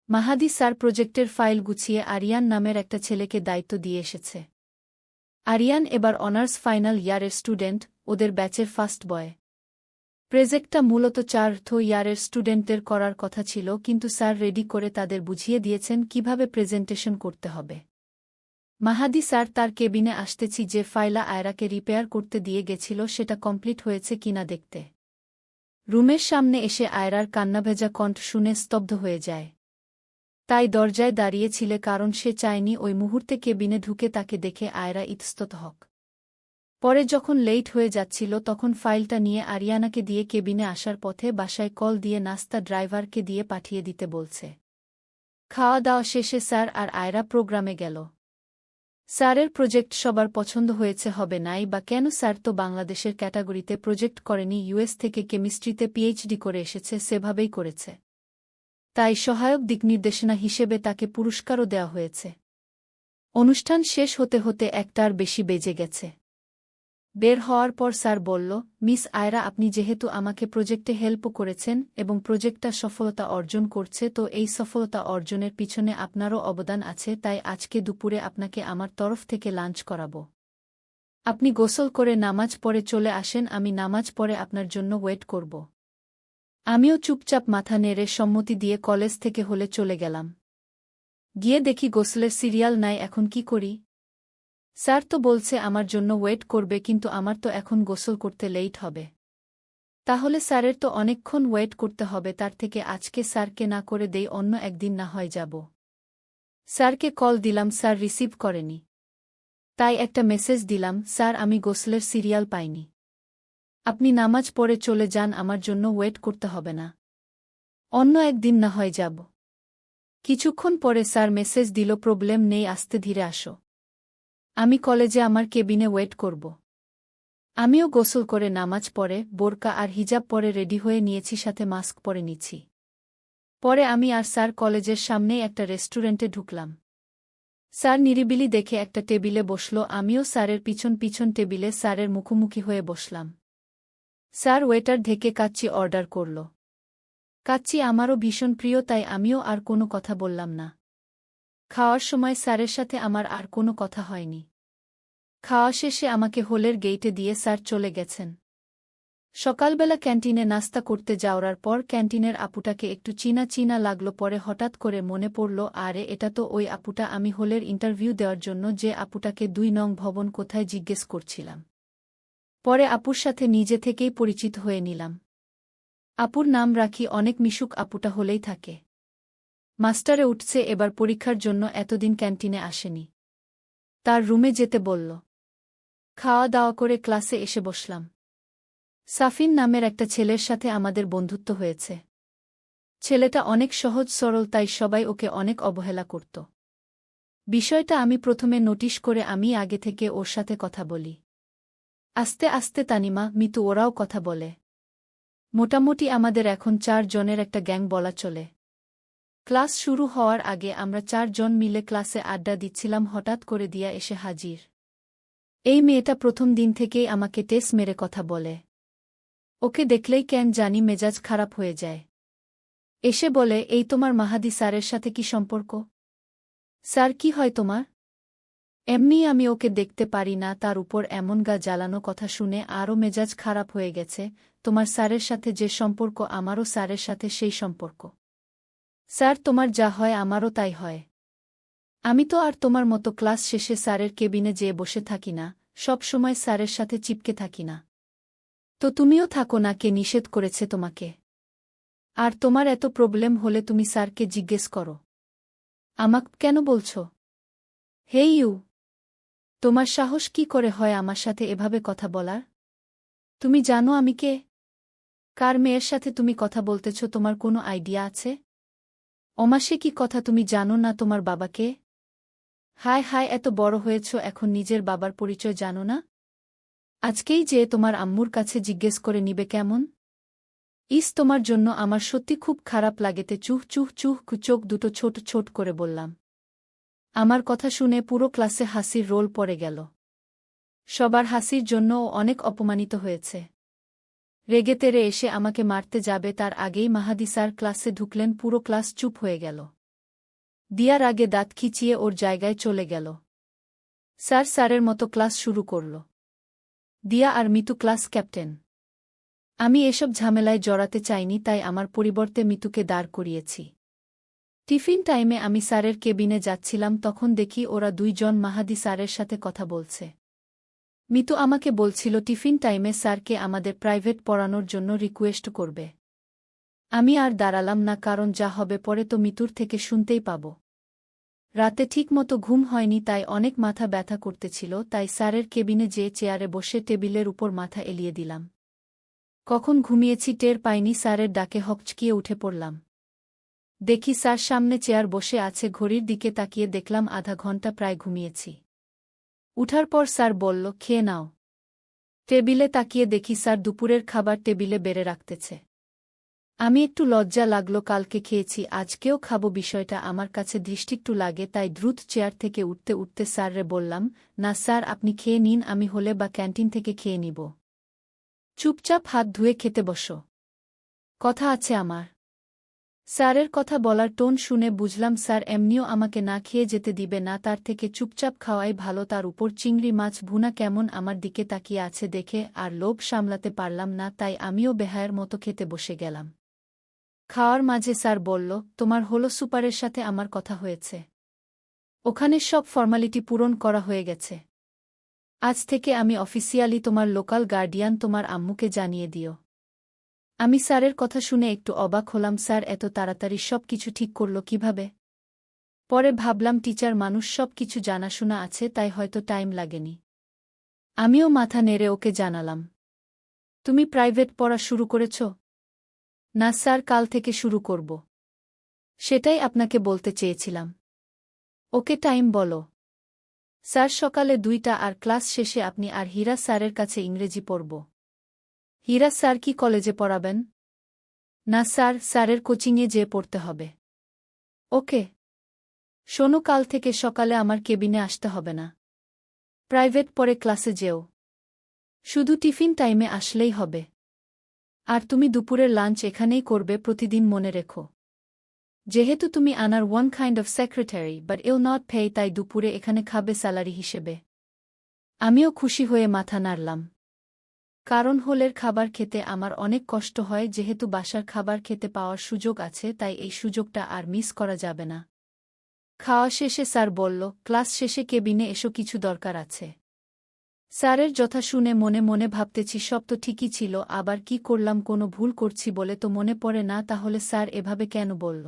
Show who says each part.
Speaker 1: মাহাদি sir প্রজেক্টের file গুছিয়ে আরিয়ান নামের একটা ছেলেকে দায়িত্ব দিয়ে এসেছে। আরিয়ান এবার অনার্স ফাইনাল ইয়ারের স্টুডেন্ট, ওদের ব্যাচের ফার্স্ট বয়। প্রজেক্টটা মূলত 4th ইয়ারের স্টুডেন্টদের করার কথা ছিল, কিন্তু স্যার রেডি করে তাদের বুঝিয়ে দিয়েছেন কিভাবে প্রেজেন্টেশন করতে হবে। মাহাদি স্যার তার কেবিনে আসতেছি যে ফাইলা আয়রাকে রিপেয়ার করতে দিয়ে গেছিল সেটা কমপ্লিট হয়েছে কিনা দেখতে। রুমের সামনে এসে আয়রার কান্নাভেজা কণ্ঠ শুনে স্তব্ধ হয়ে যায়। তাই দরজায় দাঁড়িয়েছিল, কারণ সে চায়নি ওই মুহূর্তে কেবিনে ঢুকে তাকে দেখে আয়রা ইতস্তত হক। পরে যখন লেট হয়ে যাচ্ছিল তখন ফাইলটা নিয়ে আরিয়ানাকে দিয়ে কেবিনে আসার পথে বাসায় কল দিয়ে নাস্তা ড্রাইভারকে দিয়ে পাঠিয়ে দিতে বলছে। খাওয়া দাওয়া শেষে স্যার আর আয়রা প্রোগ্রামে গেল। স্যারের প্রজেক্ট সবার পছন্দ হয়েছে হবে নাই বা কেন, স্যার তো বাংলাদেশের ক্যাটাগরিতে প্রজেক্ট করেনি, ইউএস থেকে কেমিস্ট্রিতে পিএইচডি করে এসেছে, সেভাবেই করেছে। তাই সহায়ক দিকনির্দেশনা হিসেবে তাকে পুরস্কারও দেওয়া হয়েছে। অনুষ্ঠান শেষ হতে হতে 1টার বেশি বেজে গেছে। বের হওয়ার পর স্যার বলল, মিস আয়রা, আপনি যেহেতু আমাকে প্রজেক্টে হেল্পও করেছেন এবং প্রজেক্টটা সফলতা অর্জন করছে, তো এই সফলতা অর্জনের পিছনে আপনারও অবদান আছে, তাই আজকে দুপুরে আপনাকে আমার তরফ থেকে লাঞ্চ করাবো। আপনি গোসল করে নামাজ পড়ে চলে আসেন, আমি নামাজ পড়ে আপনার জন্য ওয়েট করব। আমিও চুপচাপ মাথা নেড়ে সম্মতি দিয়ে কলেজ থেকে হলে চলে গেলাম। গিয়ে দেখি গোসলের সিরিয়াল নাই, এখন কি করি? স্যার তো বলছে আমার জন্য ওয়েট করবে, কিন্তু আমার তো এখন গোসল করতে লেট হবে। তাহলে স্যারের তো অনেকক্ষণ ওয়েট করতে হবে, তার থেকে আজকে স্যারকে না করে দেই, অন্য একদিন না হয় যাব। স্যারকে কল দিলাম, স্যার রিসিভ করেনি। তাই একটা মেসেজ দিলাম, স্যার আমি গোসলের সিরিয়াল পাইনি। আপনি নামাজ পড়ে চলে যান, আমার জন্য ওয়েট করতে হবে না, অন্য একদিন না হয় যাব। কিছুক্ষণ পরে স্যার মেসেজ দিল, প্রবলেম নেই, আস্তে ধীরে আসো। আমি কলেজে আমার কেবিনে ওয়েট করব। আমিও গোসল করে নামাজ পড়ে বোরকা আর হিজাব পরে রেডি হয়ে নিয়েছি, সাথে মাস্ক পরে নিচ্ছি। পরে আমি আর স্যার কলেজের সামনেই একটা রেস্টুরেন্টে ঢুকলাম। স্যার নিরিবিলি দেখে একটা টেবিলে বসল, আমিও স্যারের পিছন পিছন টেবিলে স্যারের মুখোমুখি হয়ে বসলাম। স্যার ওয়েটার ঢেকে কাচ্চি অর্ডার করল। কাচ্চি আমারও ভীষণ প্রিয়, তাই আমিও আর কোনো কথা বললাম না। খাওয়ার সময় স্যারের সাথে আমার আর কোনো কথা হয়নি। খাওয়া শেষে আমাকে হলের গেইটে দিয়ে স্যার চলে গেছেন। সকালবেলা ক্যান্টিনে নাস্তা করতে যাওয়ার পর ক্যান্টিনের আপুটাকে একটু চীনা চীনা লাগলো, পরে হঠাৎ করে মনে পড়ল, আরে এটা তো ওই আপুটা, আমি হলের ইন্টারভিউ দেওয়ার জন্য যে আপুটাকে 2 নং ভবন কোথায় জিজ্ঞেস করছিলাম। পরে আপুর সাথে নিজে থেকেই পরিচিত হয়ে নিলাম। আপুর নাম রাখি অনেক মিশুক, আপুটা হলেই থাকে। মাস্টারে উঠছে, এবার পরীক্ষার জন্য এতদিন ক্যান্টিনে আসেনি। তার রুমে যেতে বলল। খাওয়া দাওয়া করে ক্লাসে এসে বসলাম। সাফিন নামের একটা ছেলের সাথে আমাদের বন্ধুত্ব হয়েছে। ছেলেটা অনেক সহজ সরল, তাই সবাই ওকে অনেক অবহেলা করত। বিষয়টা আমি প্রথমে নোটিশ করে আমি আগে থেকে ওর সাথে কথা বলি। আস্তে আস্তে তানিমা, মিতু ওরাও কথা বলে। মোটামুটি আমাদের এখন 4 জনের একটা গ্যাং বলা চলে। ক্লাস শুরু হওয়ার আগে আমরা 4 জন মিলে ক্লাসে আড্ডা দিচ্ছিলাম, হঠাৎ করে দিয়া এসে হাজির। এই মেয়েটা প্রথম দিন থেকেই আমাকে টেস মেরে কথা বলে। ওকে দেখলেই কেন জানি মেজাজ খারাপ হয়ে যায়। এসে বলে, এই তোমার মাহাদি স্যারের সাথে কি সম্পর্ক? স্যার কি হয় তোমার? এমনি আমি ওকে দেখতে পারি না, তার উপর এমন গা জ্বালানো কথা শুনে আরও মেজাজ খারাপ হয়ে গেছে। তোমার স্যারের সাথে যে সম্পর্ক, আমারও স্যারের সাথে সেই সম্পর্ক। স্যার তোমার যা হয় আমারও তাই হয়। আমি তো আর তোমার মতো ক্লাস শেষে স্যারের কেবিনে যেয়ে বসে থাকি না, সব সময় স্যারের সাথে চিপকে থাকি না। তো তুমিও থাকো না, কে নিষেধ করেছে তোমাকে? আর তোমার এত প্রবলেম হলে তুমি স্যারকে জিজ্ঞেস করো, আমাক কেন বলছ? হেই ইউ, তোমার সাহস কি করে হয় আমার সাথে এভাবে কথা বলার? তুমি জানো আমি কে? কার মেয়ের সাথে তুমি কথা বলতেছ, তোমার কোনো আইডিয়া আছে? অমাসে কি কথা তুমি জানো না তোমার বাবাকে? হায় হায়, এত বড় হয়েছ এখন নিজের বাবার পরিচয় জানো না? আজকেই যে তোমার আম্মুর কাছে জিজ্ঞেস করে নিবে কেমন? ইস, তোমার জন্য আমার সত্যি খুব খারাপ লাগেতে, চুহ চুহ চুহ, চোখ দুটো ছোট ছোট করে বললাম। আমার কথা শুনে পুরো ক্লাসে হাসির রোল পড়ে গেল। সবার হাসির জন্য ও অনেক অপমানিত হয়েছে। রেগে তেরে এসে আমাকে মারতে যাবে তার আগেই মাহাদি স্যার ক্লাসে ঢুকলেন, পুরো ক্লাস চুপ হয়ে গেল। দিয়ার আগে দাঁত খিচিয়ে ওর জায়গায় চলে গেল। স্যারের মতো ক্লাস শুরু করল। দিয়া আর মিতু ক্লাস ক্যাপ্টেন। আমি এসব ঝামেলায় জড়াতে চাইনি, তাই আমার পরিবর্তে মিতুকে দাঁড় করিয়েছি। টিফিন টাইমে আমি স্যারের কেবিনে যাচ্ছিলাম, তখন দেখি ওরা দুইজন মাহাদি স্যারের সাথে কথা বলছে। মিতু আমাকে বলছিল টিফিন টাইমে স্যারকে আমাদের প্রাইভেট পড়ানোর জন্য রিকোয়েস্ট করবে। আমি আর দাঁড়ালাম না, কারণ যা হবে পরে তো মিতুর থেকে শুনতেই পাব। রাতে ঠিকমতো ঘুম হয়নি, তাই অনেক মাথা ব্যথা করতেছিল, তাই স্যারের কেবিনে যেয়ে চেয়ারে বসে টেবিলের উপর মাথা এলিয়ে দিলাম। কখন ঘুমিয়েছি টের পাইনি, স্যারের ডাকে হকচকিয়ে উঠে পড়লাম। দেখি স্যার সামনে চেয়ার বসে আছে, ঘড়ির দিকে তাকিয়ে দেখলাম আধা ঘন্টা প্রায় ঘুমিয়েছি। উঠার পর স্যার বলল, খেয়ে নাও। টেবিলে তাকিয়ে দেখি স্যার দুপুরের খাবার টেবিলে বেড়ে রাখতেছে। আমি একটু লজ্জা লাগলো, কালকে খেয়েছি আজকেও খাবো, বিষয়টা আমার কাছে দৃষ্টিকটু লাগে, তাই দ্রুত চেয়ার থেকে উঠতে উঠতে স্যাররে বললাম, না স্যার, আপনি খেয়ে নিন, আমি হলে বা ক্যান্টিন থেকে খেয়ে নিব। চুপচাপ হাত ধুয়ে খেতে বসো, কথা আছে আমার। স্যারের কথা বলার টোন শুনে বুঝলাম স্যার এমনিও আমাকে না খেয়ে যেতে দিবে না, তার থেকে চুপচাপ খাওয়াই ভালো। তার উপর চিংড়ি মাছ ভুনা কেমন আমার দিকে তাকিয়ে আছে দেখে আর লোভ সামলাতে পারলাম না, তাই আমিও বেহায়ের মতো খেতে বসে গেলাম। খাওয়ার মাঝে স্যার বলল, তোমার হলো সুপারের সাথে আমার কথা হয়েছে। ওখানে সব ফর্মালিটি পূরণ করা হয়ে গেছে। আজ থেকে আমি অফিসিয়ালি তোমার লোকাল গার্ডিয়ান, তোমার আম্মুকে জানিয়ে দিও। আমি স্যারের কথা শুনে একটু অবাক হলাম, স্যার এত তাড়াতাড়ি সব কিছু ঠিক করল কিভাবে? পরে ভাবলাম টিচার মানুষ, সব কিছু জানাশোনা আছে, তাই হয়তো টাইম লাগেনি। আমিও মাথা নেড়ে ওকে জানালাম, তুমি প্রাইভেট পড়া শুরু করেছ? না স্যার, কাল থেকে শুরু করব। সেটাই আপনাকে বলতে চেয়েছিলাম। ওকে টাইম বলো। স্যার, সকালে 2টা আর ক্লাস শেষে আপনি আর হীরা স্যারের কাছে ইংরেজি পড়ব। হীরা স্যার কি কলেজে পড়াবেন? না স্যার, স্যারের কোচিংয়ে যেয়ে পড়তে হবে। ওকে। শোনো, কাল থেকে সকালে আমার কেবিনে আসতে হবে না। প্রাইভেট পড়ে ক্লাসে যেও। শুধু টিফিন টাইমে আসলেই হবে। আর তুমি দুপুরের লাঞ্চ এখানেই করবে প্রতিদিন, মনে রেখো। যেহেতু তুমি আনার one kind of secretary but I'll not pay, তাই দুপুরে এখানে খাবে স্যালারি হিসেবে। আমিও খুশি হয়ে মাথা নাড়লাম। কারণ হোলের খাবার খেতে আমার অনেক কষ্ট হয়, যেহেতু বাসার খাবার খেতে পাওয়ার সুযোগ আছে, তাই এই সুযোগটা আর মিস করা যাবে না। খাওয়া শেষে স্যার বলল, ক্লাস শেষে কেবিনে এসো, কিছু দরকার আছে। স্যারের কথা শুনে মনে মনে ভাবতেছি সব তো ঠিকই ছিল, আবার কি করলাম, কোনো ভুল করছি বলে তো মনে পড়ে না, তাহলে স্যার এভাবে কেন বলল?